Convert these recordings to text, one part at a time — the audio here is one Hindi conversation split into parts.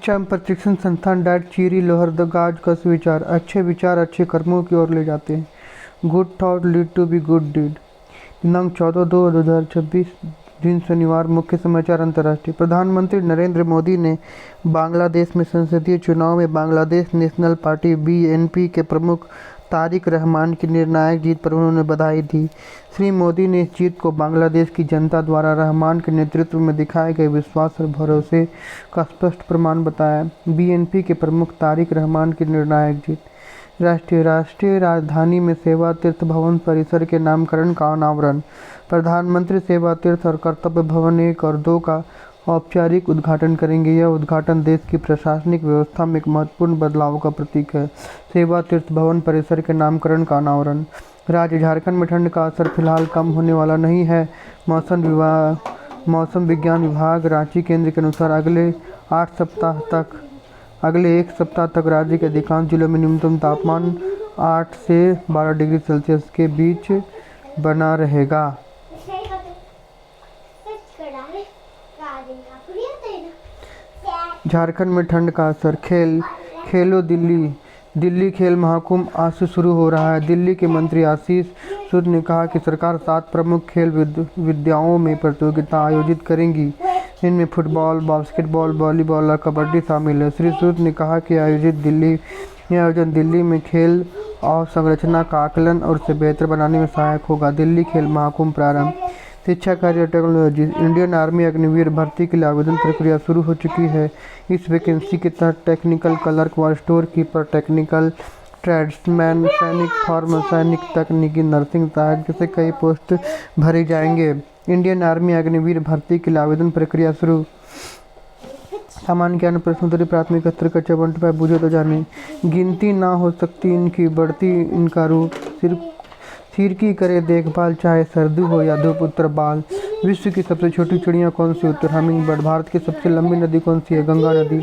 शिक्षा एवं प्रशिक्षण संस्थान डैट चीरी लोहरदगाज का सुविचार, अच्छे विचार अच्छे कर्मों की ओर ले जाते हैं। Good thought lead to be good deed. दिनांक 14/2/2026 दिन शनिवार। मुख्य समाचार अंतर्राष्ट्रीय। प्रधानमंत्री नरेंद्र मोदी ने बांग्लादेश में संसदीय चुनाव में बांग्लादेश नेशनल पार्टी (बीएनपी) के प्रमुख तारिक रहमान की निर्णायक जीत पर उन्होंने बधाई दी। श्री मोदी ने इस जीत को बांग्लादेश की जनता द्वारा रहमान के नेतृत्व में दिखाए गए विश्वास और भरोसे का स्पष्ट प्रमाण बताया। बीएनपी के प्रमुख तारिक रहमान की निर्णायक जीत। राष्ट्रीय राजधानी में सेवा तीर्थ भवन परिसर के नामकरण का अनावरण। प्रधानमंत्री सेवा तीर्थ और कर्तव्य भवन 1 और 2 का औपचारिक उद्घाटन करेंगे। यह उद्घाटन देश की प्रशासनिक व्यवस्था में एक महत्वपूर्ण बदलाव का प्रतीक है। सेवा तीर्थ भवन परिसर के नामकरण का अनावरण। राज्य झारखंड में ठंड का असर फिलहाल कम होने वाला नहीं है। मौसम विज्ञान विभाग रांची केंद्र के अनुसार अगले एक सप्ताह तक राज्य के अधिकांश जिलों में न्यूनतम तापमान 8 से 12 डिग्री सेल्सियस के बीच बना रहेगा। झारखंड में ठंड का असर। खेलो दिल्ली खेल महाकुंभ आज से शुरू हो रहा है। दिल्ली के मंत्री आशीष सूद ने कहा कि सरकार 7 प्रमुख खेल विधाओं में प्रतियोगिता आयोजित करेगी। इनमें फुटबॉल, बास्केटबॉल, वॉलीबॉल और कबड्डी शामिल है। श्री सूद ने कहा कि आयोजन दिल्ली में खेल अवसंरचना का आकलन और उसे बेहतर बनाने में सहायक होगा। दिल्ली खेल महाकुंभ प्रारंभ। शिक्षा कार्य और टेक्नोलॉजी। इंडियन आर्मी अग्निवीर भर्ती के लिए आवेदन प्रक्रिया शुरू हो चुकी है। इस वैकेंसी के तहत टेक्निकल क्लर्क व स्टोर कीपर, टेक्निकल ट्रेड्समैन, सैनिक, फार्मर सैनिक, तकनीकी, नर्सिंग सहायक जैसे कई पोस्ट भरे जाएंगे। इंडियन आर्मी अग्निवीर भर्ती के लिए आवेदन प्रक्रिया शुरू। सामान्य ज्ञान प्रश्नोत्तरी प्राथमिक स्तर का 1-5 बुझे तो जाने। गिनती ना हो सकती इनकी बढ़ती इनका रूप। सिर की करे देखभाल चाहे सर्दी हो या धूप। उत्तर बाल। विश्व की सबसे छोटी चिड़िया कौन सी? उत्तर हमिंग बर्ड। भारत की सबसे लंबी नदी कौन सी है? गंगा नदी।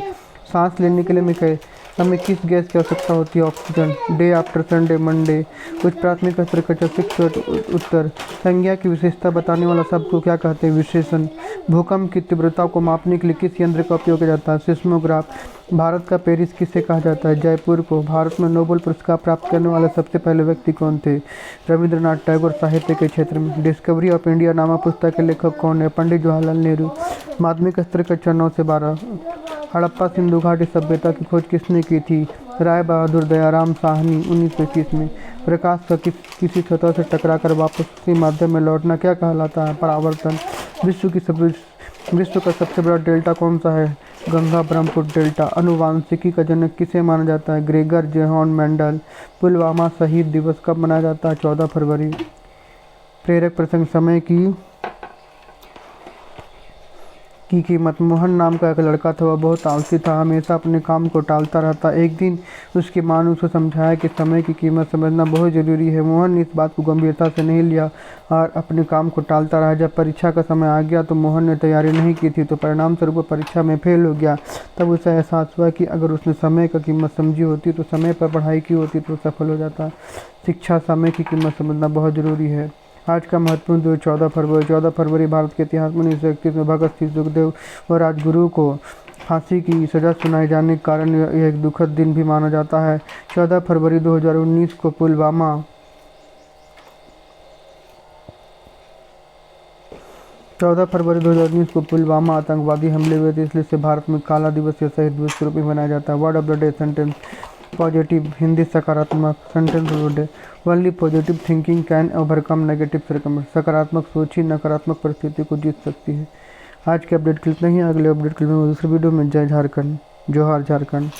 सांस लेने के लिए हमें किस गैस की आवश्यकता होती है? Oxygen. Day after Sunday Monday. उच्च प्राथमिक स्तर का 6 उत्तर। संज्ञा की विशेषता बताने वाला शब्द को क्या कहते हैं? विशेषण। भूकंप की तीव्रता को मापने के लिए किस यंत्र का उपयोग किया जाता है? सिस्मोग्राफ। भारत का पेरिस किसे कहा जाता है? जयपुर को। भारत में नोबेल पुरस्कार प्राप्त करने वाले सबसे पहले व्यक्ति कौन थे? रविंद्रनाथ टैगोर। साहित्य के क्षेत्र में डिस्कवरी ऑफ इंडिया नामक पुस्तक के लेखक कौन है? पंडित जवाहरलाल नेहरू। माध्यमिक स्तर कक्षा 9 से 12। हड़प्पा सिंधु घाटी सभ्यता की खोज किसने की थी? राय बहादुर दयाराम साहनी 1921 में। प्रकाश का किसी सतह से टकराकर वापस उसी माध्यम में लौटना क्या कहलाता है? परावर्तन। विश्व का सबसे बड़ा डेल्टा कौन सा है? गंगा ब्रह्मपुत्र डेल्टा। अनुवांशिकी का जनक किसे माना जाता है? Gregor जेहॉन Mendel. पुलवामा शहीद दिवस कब मनाया जाता है? 14 फरवरी। प्रेरक प्रसंग। समय की कीमत। मोहन नाम का एक लड़का था। वह बहुत आलसी था, हमेशा अपने काम को टालता रहता। एक दिन उसकी माँ ने उसे समझाया कि समय की कीमत समझना बहुत ज़रूरी है। मोहन ने इस बात को गंभीरता से नहीं लिया और अपने काम को टालता रहा। जब परीक्षा का समय आ गया तो मोहन ने तैयारी नहीं की थी, तो परिणाम स्वरूप परीक्षा में फेल हो गया। तब उसे एहसास हुआ कि अगर उसने समय की कीमत समझी होती तो समय पर पढ़ाई की होती तो सफल हो जाता। शिक्षा। समय की कीमत समझना बहुत ज़रूरी है। आज का महत्वपूर्ण दिन 14 फरवरी। 14 फरवरी भारत के इतिहास में 1931 में भगत सिंह, सुखदेव और राजगुरु को फांसी की सजा सुनाए जाने के कारण यह एक दुखद दिन भी माना जाता है। 14 फरवरी 2019 को पुलवामा आतंकवादी हमले हुए थे, इसलिए से भारत में काला दिवस या शहीद दिवस के रूप में मनाया जाता है। Word of the day sentence. Positive. Hindi सकारात्मक। Sentence of the day. Only positive thinking can overcome negative circumstance. सकारात्मक सोच ही नकारात्मक परिस्थिति को जीत सकती है। आज के अपडेट के लिए इतना ही। अगले अपडेट के लिए दूसरे वीडियो में। जय झारखंड। जोहार झारखंड।